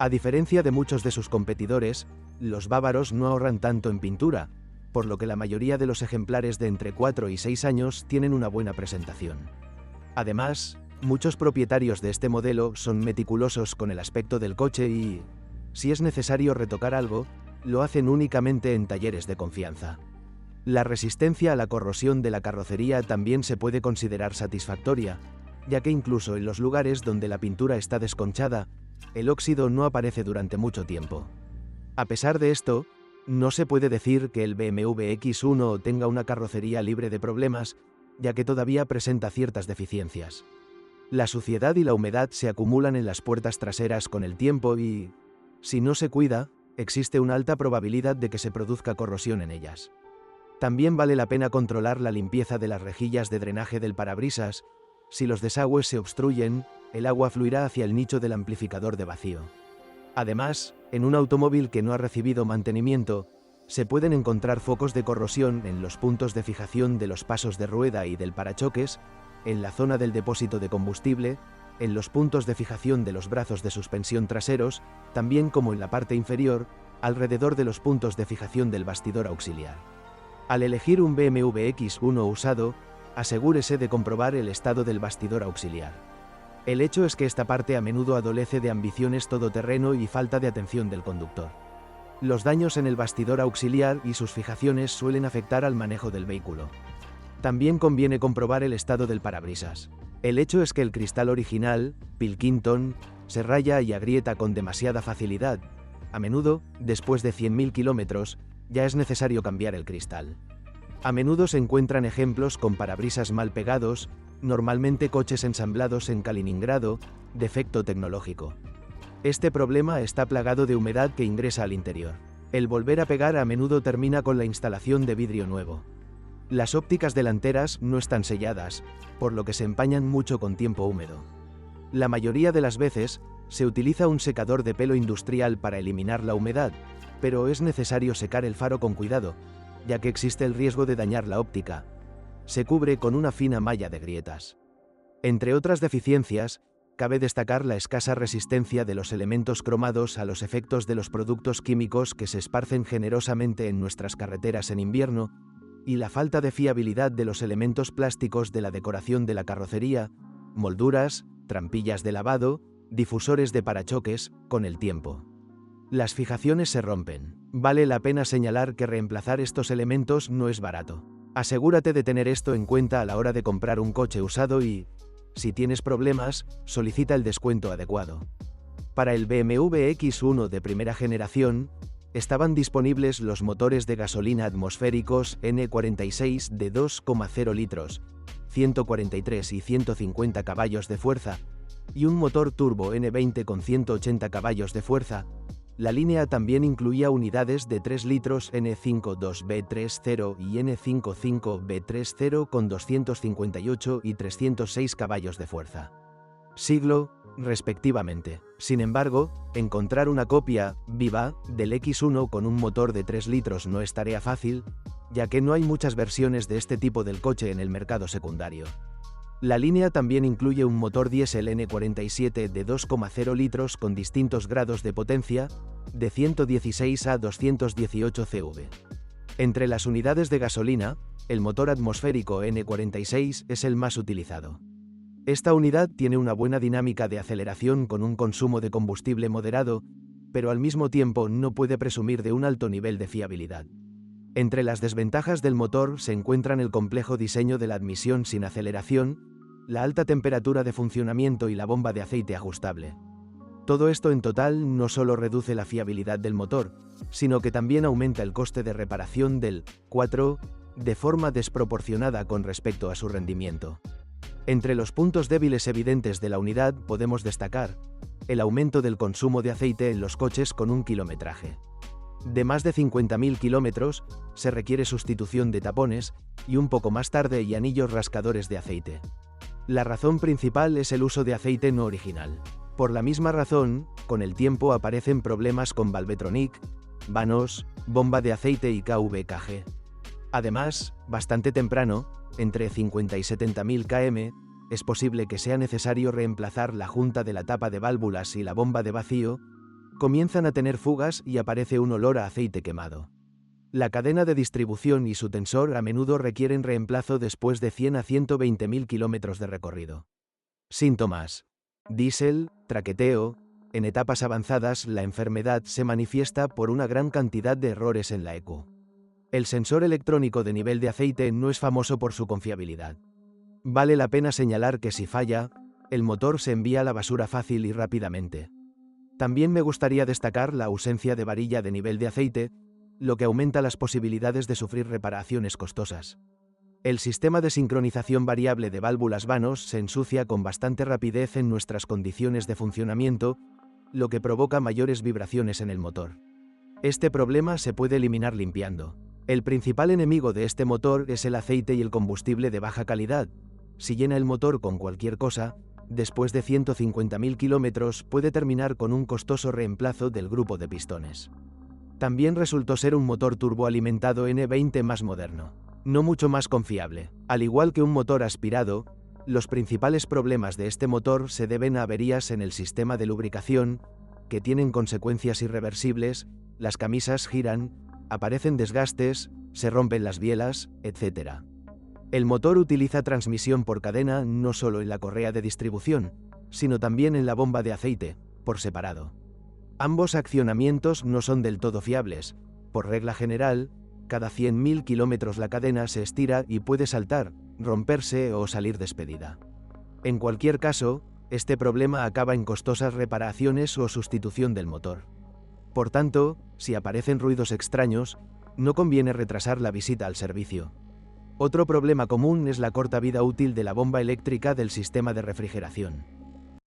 A diferencia de muchos de sus competidores, los bávaros no ahorran tanto en pintura, por lo que la mayoría de los ejemplares de entre 4 y 6 años tienen una buena presentación. Además, muchos propietarios de este modelo son meticulosos con el aspecto del coche y, si es necesario retocar algo, lo hacen únicamente en talleres de confianza. La resistencia a la corrosión de la carrocería también se puede considerar satisfactoria, ya que incluso en los lugares donde la pintura está desconchada, el óxido no aparece durante mucho tiempo. A pesar de esto, no se puede decir que el BMW X1 tenga una carrocería libre de problemas, ya que todavía presenta ciertas deficiencias. La suciedad y la humedad se acumulan en las puertas traseras con el tiempo y, si no se cuida, existe una alta probabilidad de que se produzca corrosión en ellas. También vale la pena controlar la limpieza de las rejillas de drenaje del parabrisas. Si los desagües se obstruyen, el agua fluirá hacia el nicho del amplificador de vacío. Además, en un automóvil que no ha recibido mantenimiento, se pueden encontrar focos de corrosión en los puntos de fijación de los pasos de rueda y del parachoques, en la zona del depósito de combustible, en los puntos de fijación de los brazos de suspensión traseros, también como en la parte inferior, alrededor de los puntos de fijación del bastidor auxiliar. Al elegir un BMW X1 usado, asegúrese de comprobar el estado del bastidor auxiliar. El hecho es que esta parte a menudo adolece de ambiciones todoterreno y falta de atención del conductor. Los daños en el bastidor auxiliar y sus fijaciones suelen afectar al manejo del vehículo. También conviene comprobar el estado del parabrisas. El hecho es que el cristal original, Pilkington, se raya y agrieta con demasiada facilidad. A menudo, después de 100.000 kilómetros, ya es necesario cambiar el cristal. A menudo se encuentran ejemplos con parabrisas mal pegados, normalmente coches ensamblados en Kaliningrado, defecto tecnológico. Este problema está plagado de humedad que ingresa al interior. El volver a pegar a menudo termina con la instalación de vidrio nuevo. Las ópticas delanteras no están selladas, por lo que se empañan mucho con tiempo húmedo. La mayoría de las veces, se utiliza un secador de pelo industrial para eliminar la humedad, pero es necesario secar el faro con cuidado, ya que existe el riesgo de dañar la óptica. Se cubre con una fina malla de grietas. Entre otras deficiencias, cabe destacar la escasa resistencia de los elementos cromados a los efectos de los productos químicos que se esparcen generosamente en nuestras carreteras en invierno, y la falta de fiabilidad de los elementos plásticos de la decoración de la carrocería, molduras, trampillas de lavado, difusores de parachoques, con el tiempo. Las fijaciones se rompen. Vale la pena señalar que reemplazar estos elementos no es barato. Asegúrate de tener esto en cuenta a la hora de comprar un coche usado y, si tienes problemas, solicita el descuento adecuado. Para el BMW X1 de primera generación, estaban disponibles los motores de gasolina atmosféricos N46 de 2,0 litros, 143 y 150 caballos de fuerza, y un motor turbo N20 con 180 caballos de fuerza. La línea también incluía unidades de 3 litros N52B30 y N55B30 con 258 y 306 caballos de fuerza. Siglo, respectivamente. Sin embargo, encontrar una copia viva del X1 con un motor de 3 litros no es tarea fácil, ya que no hay muchas versiones de este tipo del coche en el mercado secundario. La línea también incluye un motor diésel N47 de 2,0 litros con distintos grados de potencia, de 116 a 218 CV. Entre las unidades de gasolina, el motor atmosférico N46 es el más utilizado. Esta unidad tiene una buena dinámica de aceleración con un consumo de combustible moderado, pero al mismo tiempo no puede presumir de un alto nivel de fiabilidad. Entre las desventajas del motor se encuentran el complejo diseño de la admisión sin aceleración, la alta temperatura de funcionamiento y la bomba de aceite ajustable. Todo esto en total no solo reduce la fiabilidad del motor, sino que también aumenta el coste de reparación del 4 de forma desproporcionada con respecto a su rendimiento. Entre los puntos débiles evidentes de la unidad podemos destacar el aumento del consumo de aceite en los coches con un kilometraje de más de 50.000 kilómetros, se requiere sustitución de tapones, y un poco más tarde y anillos rascadores de aceite. La razón principal es el uso de aceite no original. Por la misma razón, con el tiempo aparecen problemas con Valvetronic, vanos, bomba de aceite y KVKG. Además, bastante temprano, entre 50 y 70.000 km, es posible que sea necesario reemplazar la junta de la tapa de válvulas y la bomba de vacío, Comienzan a tener fugas y aparece un olor a aceite quemado. La cadena de distribución y su tensor a menudo requieren reemplazo después de 100 a 120.000 kilómetros de recorrido. Síntomas: diésel, traqueteo. En etapas avanzadas, la enfermedad se manifiesta por una gran cantidad de errores en la ECU. El sensor electrónico de nivel de aceite no es famoso por su confiabilidad. Vale la pena señalar que si falla, el motor se envía a la basura fácil y rápidamente. También me gustaría destacar la ausencia de varilla de nivel de aceite, lo que aumenta las posibilidades de sufrir reparaciones costosas. El sistema de sincronización variable de válvulas vanos se ensucia con bastante rapidez en nuestras condiciones de funcionamiento, lo que provoca mayores vibraciones en el motor. Este problema se puede eliminar limpiando. El principal enemigo de este motor es el aceite y el combustible de baja calidad. Si llena el motor con cualquier cosa, después de 150.000 kilómetros puede terminar con un costoso reemplazo del grupo de pistones. También resultó ser un motor turboalimentado N20 más moderno, no mucho más confiable. Al igual que un motor aspirado, los principales problemas de este motor se deben a averías en el sistema de lubricación, que tienen consecuencias irreversibles. Las camisas giran, aparecen desgastes, se rompen las bielas, etc. El motor utiliza transmisión por cadena no solo en la correa de distribución, sino también en la bomba de aceite, por separado. Ambos accionamientos no son del todo fiables. Por regla general, cada 100.000 kilómetros la cadena se estira y puede saltar, romperse o salir despedida. En cualquier caso, este problema acaba en costosas reparaciones o sustitución del motor. Por tanto, si aparecen ruidos extraños, no conviene retrasar la visita al servicio. Otro problema común es la corta vida útil de la bomba eléctrica del sistema de refrigeración.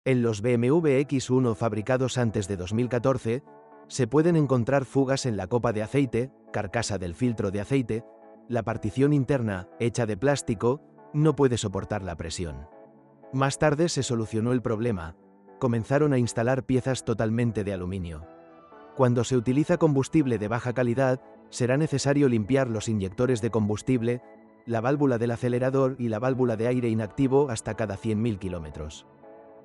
En los BMW X1 fabricados antes de 2014, se pueden encontrar fugas en la copa de aceite, carcasa del filtro de aceite. La partición interna, hecha de plástico, no puede soportar la presión. Más tarde se solucionó el problema. Comenzaron a instalar piezas totalmente de aluminio. Cuando se utiliza combustible de baja calidad, será necesario limpiar los inyectores de combustible, la válvula del acelerador y la válvula de aire inactivo hasta cada 100.000 kilómetros.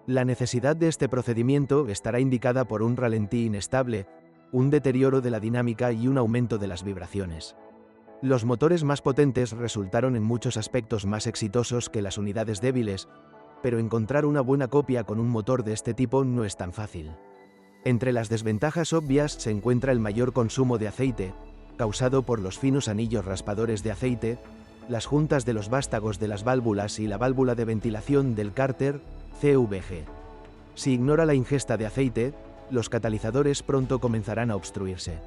La necesidad de este procedimiento estará indicada por un ralentí inestable, un deterioro de la dinámica y un aumento de las vibraciones. Los motores más potentes resultaron en muchos aspectos más exitosos que las unidades débiles, pero encontrar una buena copia con un motor de este tipo no es tan fácil. Entre las desventajas obvias se encuentra el mayor consumo de aceite, causado por los finos anillos raspadores de aceite, las juntas de los vástagos de las válvulas y la válvula de ventilación del cárter, CVG. Si ignora la ingesta de aceite, los catalizadores pronto comenzarán a obstruirse.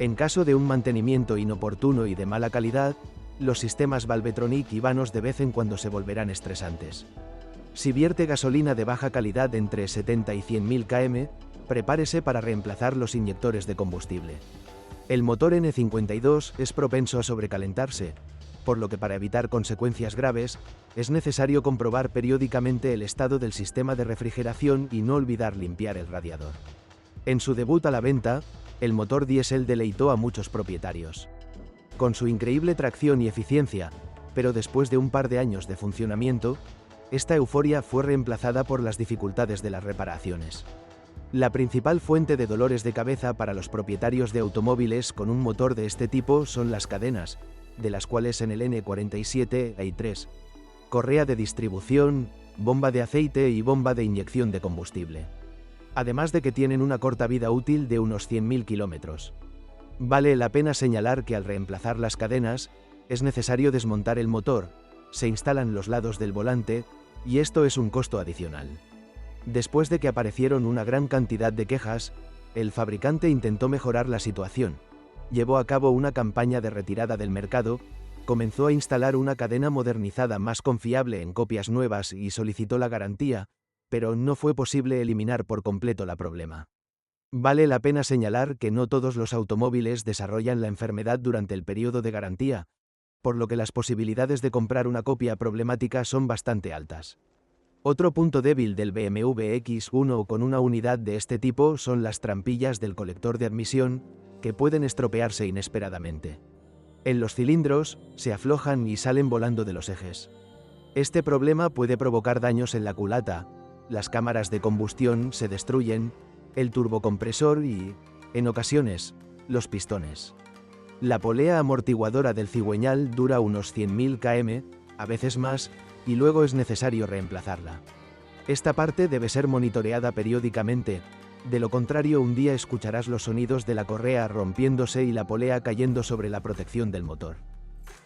En caso de un mantenimiento inoportuno y de mala calidad, los sistemas Valvetronic y vanos de vez en cuando se volverán estresantes. Si vierte gasolina de baja calidad entre 70 y 100.000 km, prepárese para reemplazar los inyectores de combustible. El motor N52 es propenso a sobrecalentarse, por lo que para evitar consecuencias graves, es necesario comprobar periódicamente el estado del sistema de refrigeración y no olvidar limpiar el radiador. En su debut a la venta, el motor diésel deleitó a muchos propietarios. Con su increíble tracción y eficiencia, pero después de un par de años de funcionamiento, esta euforia fue reemplazada por las dificultades de las reparaciones. La principal fuente de dolores de cabeza para los propietarios de automóviles con un motor de este tipo son las cadenas, de las cuales en el N47 hay 3: correa de distribución, bomba de aceite y bomba de inyección de combustible. Además de que tienen una corta vida útil de unos 100.000 kilómetros. Vale la pena señalar que al reemplazar las cadenas, es necesario desmontar el motor, se instalan los lados del volante, y esto es un costo adicional. Después de que aparecieron una gran cantidad de quejas, el fabricante intentó mejorar la situación. Llevó a cabo una campaña de retirada del mercado, comenzó a instalar una cadena modernizada más confiable en copias nuevas y solicitó la garantía, pero no fue posible eliminar por completo el problema. Vale la pena señalar que no todos los automóviles desarrollan la enfermedad durante el periodo de garantía, por lo que las posibilidades de comprar una copia problemática son bastante altas. Otro punto débil del BMW X1 con una unidad de este tipo son las trampillas del colector de admisión, que pueden estropearse inesperadamente. En los cilindros, se aflojan y salen volando de los ejes. Este problema puede provocar daños en la culata, las cámaras de combustión se destruyen, el turbocompresor y, en ocasiones, los pistones. La polea amortiguadora del cigüeñal dura unos 100.000 km, a veces más, y luego es necesario reemplazarla. Esta parte debe ser monitoreada periódicamente, de lo contrario un día escucharás los sonidos de la correa rompiéndose y la polea cayendo sobre la protección del motor.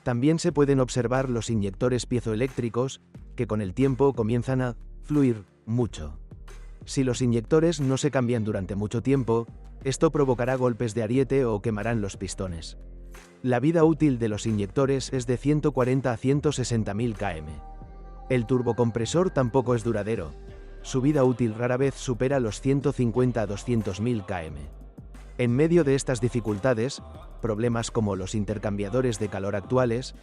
También se pueden observar los inyectores piezoeléctricos, que con el tiempo comienzan a fluir mucho. Si los inyectores no se cambian durante mucho tiempo, esto provocará golpes de ariete o quemarán los pistones. La vida útil de los inyectores es de 140 a 160.000 km. El turbocompresor tampoco es duradero. Su vida útil rara vez supera los 150 a 200.000 km. En medio de estas dificultades, problemas como los intercambiadores de calor actuales,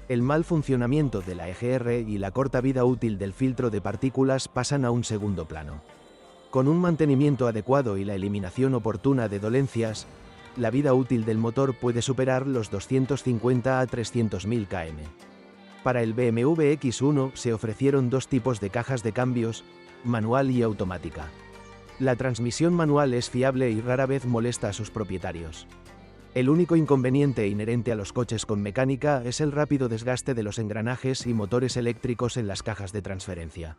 el mal funcionamiento de la EGR y la corta vida útil del filtro de partículas pasan a un segundo plano. Con un mantenimiento adecuado y la eliminación oportuna de dolencias, la vida útil del motor puede superar los 250 a 300.000 km. Para el BMW X1 se ofrecieron dos tipos de cajas de cambios, manual y automática. La transmisión manual es fiable y rara vez molesta a sus propietarios. El único inconveniente inherente a los coches con mecánica es el rápido desgaste de los engranajes y motores eléctricos en las cajas de transferencia.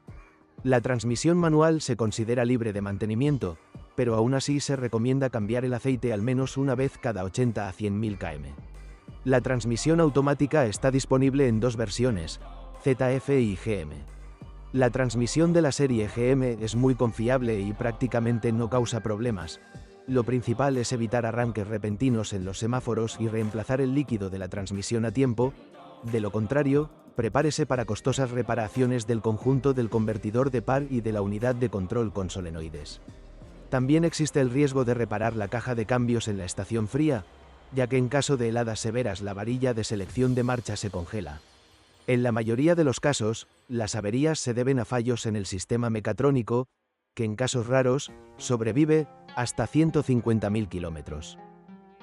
La transmisión manual se considera libre de mantenimiento, pero aún así se recomienda cambiar el aceite al menos una vez cada 80 a 100.000 km. La transmisión automática está disponible en dos versiones, ZF y GM. La transmisión de la serie GM es muy confiable y prácticamente no causa problemas. Lo principal es evitar arranques repentinos en los semáforos y reemplazar el líquido de la transmisión a tiempo, de lo contrario, prepárese para costosas reparaciones del conjunto del convertidor de par y de la unidad de control con solenoides. También existe el riesgo de reparar la caja de cambios en la estación fría, ya que en caso de heladas severas la varilla de selección de marcha se congela. En la mayoría de los casos, las averías se deben a fallos en el sistema mecatrónico, que en casos raros, sobrevive hasta 150.000 kilómetros.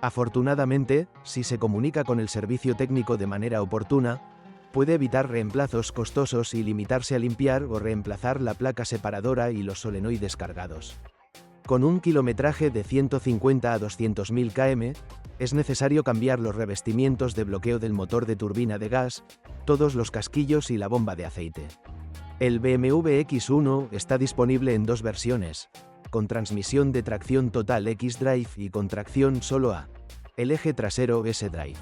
Afortunadamente, si se comunica con el servicio técnico de manera oportuna, puede evitar reemplazos costosos y limitarse a limpiar o reemplazar la placa separadora y los solenoides cargados. Con un kilometraje de 150 a 200.000 km, es necesario cambiar los revestimientos de bloqueo del motor de turbina de gas, todos los casquillos y la bomba de aceite. El BMW X1 está disponible en dos versiones, con transmisión de tracción total X-Drive y con tracción solo a el eje trasero S-Drive.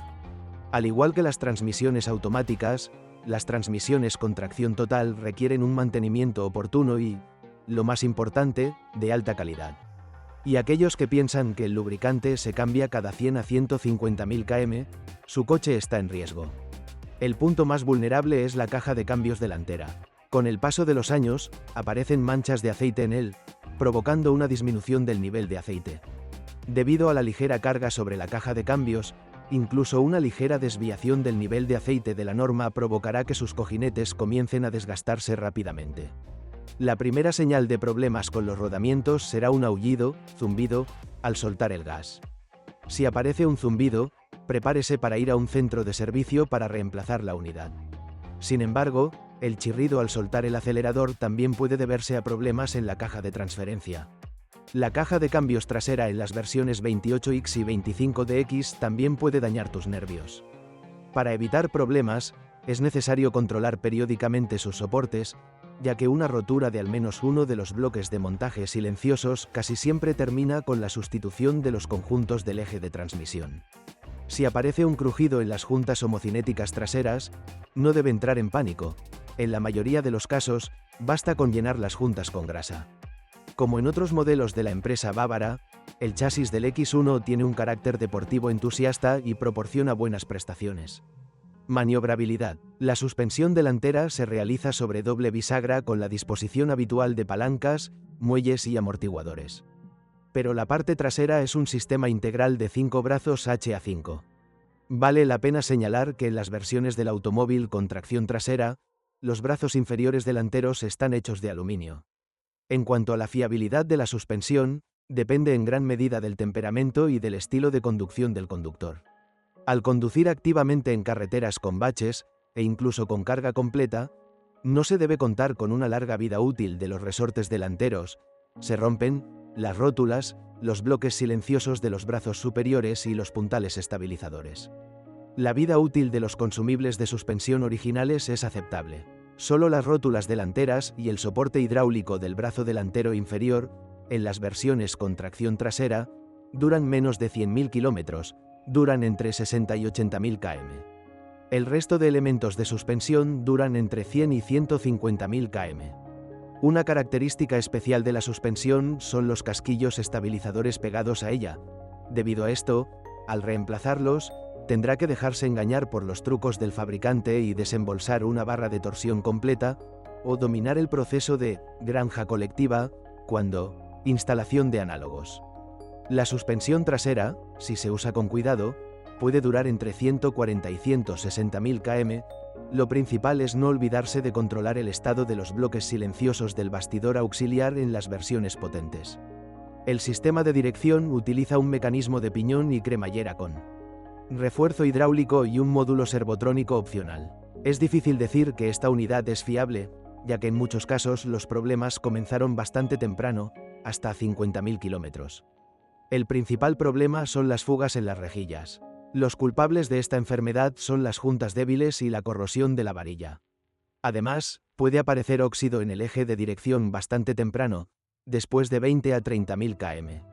Al igual que las transmisiones automáticas, las transmisiones con tracción total requieren un mantenimiento oportuno y, lo más importante, de alta calidad. Y aquellos que piensan que el lubricante se cambia cada 100 a 150.000 km, su coche está en riesgo. El punto más vulnerable es la caja de cambios delantera. Con el paso de los años, aparecen manchas de aceite en él, provocando una disminución del nivel de aceite. Debido a la ligera carga sobre la caja de cambios, incluso una ligera desviación del nivel de aceite de la norma provocará que sus cojinetes comiencen a desgastarse rápidamente. La primera señal de problemas con los rodamientos será un aullido, zumbido, al soltar el gas. Si aparece un zumbido, prepárese para ir a un centro de servicio para reemplazar la unidad. Sin embargo, el chirrido al soltar el acelerador también puede deberse a problemas en la caja de transferencia. La caja de cambios trasera en las versiones 28X y 25DX también puede dañar tus nervios. Para evitar problemas, es necesario controlar periódicamente sus soportes, ya que una rotura de al menos uno de los bloques de montaje silenciosos casi siempre termina con la sustitución de los conjuntos del eje de transmisión. Si aparece un crujido en las juntas homocinéticas traseras, no debe entrar en pánico. En la mayoría de los casos, basta con llenar las juntas con grasa. Como en otros modelos de la empresa bávara, el chasis del X1 tiene un carácter deportivo entusiasta y proporciona buenas prestaciones. Maniobrabilidad. La suspensión delantera se realiza sobre doble bisagra con la disposición habitual de palancas, muelles y amortiguadores. Pero la parte trasera es un sistema integral de 5 brazos HA5. Vale la pena señalar que en las versiones del automóvil con tracción trasera, los brazos inferiores delanteros están hechos de aluminio. En cuanto a la fiabilidad de la suspensión, depende en gran medida del temperamento y del estilo de conducción del conductor. Al conducir activamente en carreteras con baches, e incluso con carga completa, no se debe contar con una larga vida útil de los resortes delanteros, se rompen, las rótulas, los bloques silenciosos de los brazos superiores y los puntales estabilizadores. La vida útil de los consumibles de suspensión originales es aceptable. Solo las rótulas delanteras y el soporte hidráulico del brazo delantero inferior, en las versiones con tracción trasera, duran menos de 100.000 kilómetros, duran entre 60 y 80.000 km. El resto de elementos de suspensión duran entre 100 y 150.000 km. Una característica especial de la suspensión son los casquillos estabilizadores pegados a ella. Debido a esto, al reemplazarlos, tendrá que dejarse engañar por los trucos del fabricante y desembolsar una barra de torsión completa, o dominar el proceso de granja colectiva, cuando instalación de análogos. La suspensión trasera, si se usa con cuidado, puede durar entre 140 y 160.000 km. Lo principal es no olvidarse de controlar el estado de los bloques silenciosos del bastidor auxiliar en las versiones potentes. El sistema de dirección utiliza un mecanismo de piñón y cremallera con refuerzo hidráulico y un módulo servotrónico opcional. Es difícil decir que esta unidad es fiable, ya que en muchos casos los problemas comenzaron bastante temprano, hasta 50.000 kilómetros. El principal problema son las fugas en las rejillas. Los culpables de esta enfermedad son las juntas débiles y la corrosión de la varilla. Además, puede aparecer óxido en el eje de dirección bastante temprano, después de 20 a 30.000 km.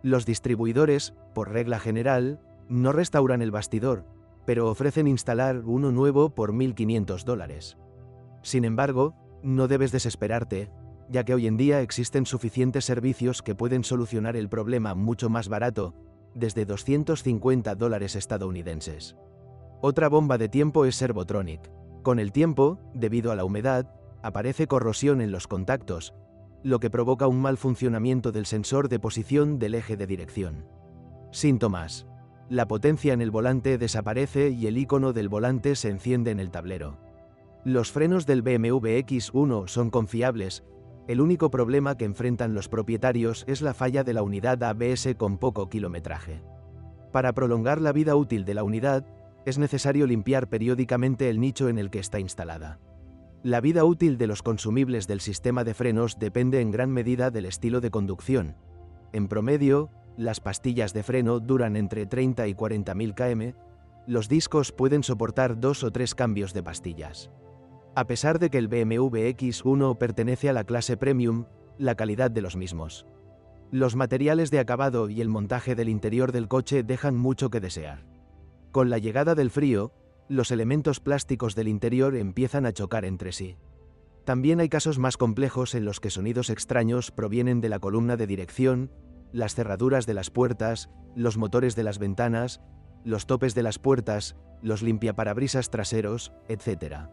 Los distribuidores, por regla general, no restauran el bastidor, pero ofrecen instalar uno nuevo por $1.500. Sin embargo, no debes desesperarte, ya que hoy en día existen suficientes servicios que pueden solucionar el problema mucho más barato, desde $250 estadounidenses. Otra bomba de tiempo es Servotronic. Con el tiempo, debido a la humedad, aparece corrosión en los contactos, lo que provoca un mal funcionamiento del sensor de posición del eje de dirección. Síntomas: la potencia en el volante desaparece y el icono del volante se enciende en el tablero. Los frenos del BMW X1 son confiables. El único problema que enfrentan los propietarios es la falla de la unidad ABS con poco kilometraje. Para prolongar la vida útil de la unidad, es necesario limpiar periódicamente el nicho en el que está instalada. La vida útil de los consumibles del sistema de frenos depende en gran medida del estilo de conducción. En promedio, las pastillas de freno duran entre 30 y 40.000 km. Los discos pueden soportar 2 o 3 cambios de pastillas. A pesar de que el BMW X1 pertenece a la clase Premium, la calidad de los mismos. Los materiales de acabado y el montaje del interior del coche dejan mucho que desear. Con la llegada del frío, los elementos plásticos del interior empiezan a chocar entre sí. También hay casos más complejos en los que sonidos extraños provienen de la columna de dirección, las cerraduras de las puertas, los motores de las ventanas, los topes de las puertas, los limpiaparabrisas traseros, etc.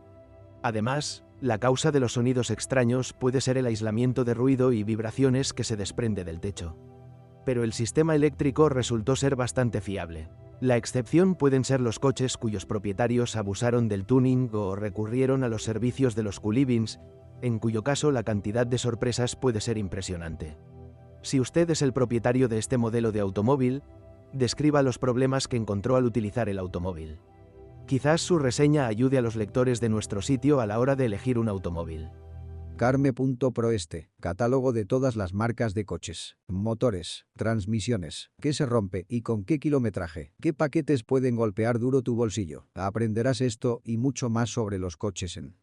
Además, la causa de los sonidos extraños puede ser el aislamiento de ruido y vibraciones que se desprende del techo. Pero el sistema eléctrico resultó ser bastante fiable. La excepción pueden ser los coches cuyos propietarios abusaron del tuning o recurrieron a los servicios de los Q-Livings, en cuyo caso la cantidad de sorpresas puede ser impresionante. Si usted es el propietario de este modelo de automóvil, describa los problemas que encontró al utilizar el automóvil. Quizás su reseña ayude a los lectores de nuestro sitio a la hora de elegir un automóvil. Carme.proeste, catálogo de todas las marcas de coches, motores, transmisiones, qué se rompe y con qué kilometraje, qué paquetes pueden golpear duro tu bolsillo. Aprenderás esto y mucho más sobre los coches en